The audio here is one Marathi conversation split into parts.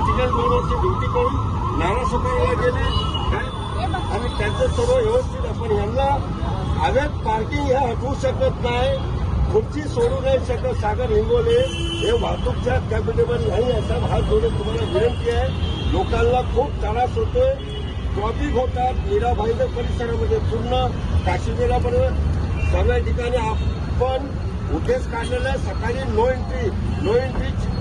ठिकाणी 2 वर्ष ड्युटी करून नारासुकाराला गेले आणि त्यांचं सर्व व्यवस्थित आहे. पण यांना अवैध पार्किंग हे हटवू शकत नाही, खुर्ची सोडू नाही शकत. सागर हिंगोले हे वाहतूकच्या कॅपेबल नाही असा हात जोडून तुम्हाला विनंती आहे. लोकांना खूप त्रास होतोय, ट्रॉफिक होतात मीराभाईनगर परिसरामध्ये पूर्ण काश्मीरापर्यंत सर्व ठिकाणी. आपण उद्देश काढलेला आहे सकाळी नो एंट्री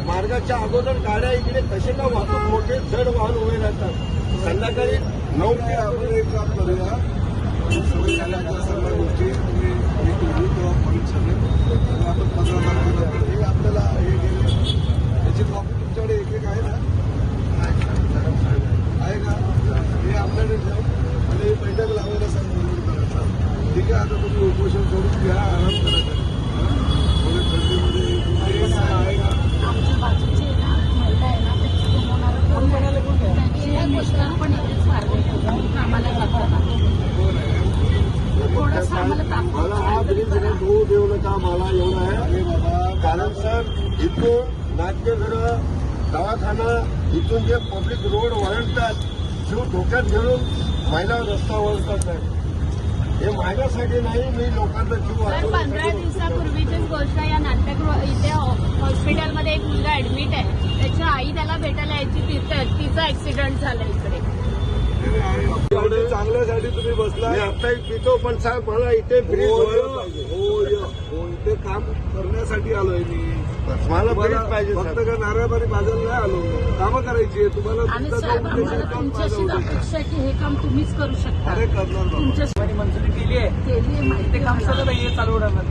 मार्गाच्या अगोदर गाड्या इकडे कसे का वाहतूक मोठे जड वाहन उभे राहतात. संध्याकाळी 9 ते आपण एक काम करूया, सवय झाल्याच्या सर्व गोष्टी तुम्ही हे केली तेव्हा पॉईंट सगळे आणि आपण 15 तारखेनंतर हे आपल्याला हे गेले याची कॉपी तुमच्याकडे एक आहे ना, आहे का? हे आपल्याकडे ठेव आणि बैठक लावायला सांगून करायचं. ठीक आहे, आता तुम्ही उपोषण करून घ्या, आराम करायचा. थोडे थंडीमध्ये आहे का? आमच्या बाजूची महिला आहे ना, त्यांची गोष्ट पण इथेच मारले आम्हाला जाताना थोडंसं आम्हाला मला हा ब्रिज होऊ देऊ नका. मला एवढं आहे कारण सर इथून नाट्यगृह दवाखाना इथून जे पब्लिक रोड वळतात जीव धोक्यात घेऊन महिला रस्ता वळतात नाही. हे माझ्यासाठी नाही, मी लोकांचा जीव तर 15 दिवसापूर्वीचीच गोष्ट. या नाट्यगृह इथे हॉस्पिटलमध्ये एक मुलगा ऍडमिट आहे, त्याची आई त्याला भेटायला यायची, तिचा ऍक्सिडेंट झाला इकडे. एवढे चांगल्यासाठी तुम्ही बसला. मी आत्ताही पितो, पण साहेब मला इथे ब्रिज व्हायला पाहिजे. हो, इथे काम करण्यासाठी आलोय मी. मला ब्रिज पाहिजे फक्त साहेब. का नारळबारी बाजारला नाही आलो, कामं करायची आहे तुम्हाला. आणि तुमचा साहेब जाऊन आम्हाला काम तुमच्याशी माझं होतं. अपेक्षा आहे की हे काम तुम्हीच करू शकता. अरे करणार बाबा. तुमच्या मंजुरी केली आहे, केली ते काम सगळं नाहीये चालू राहणार.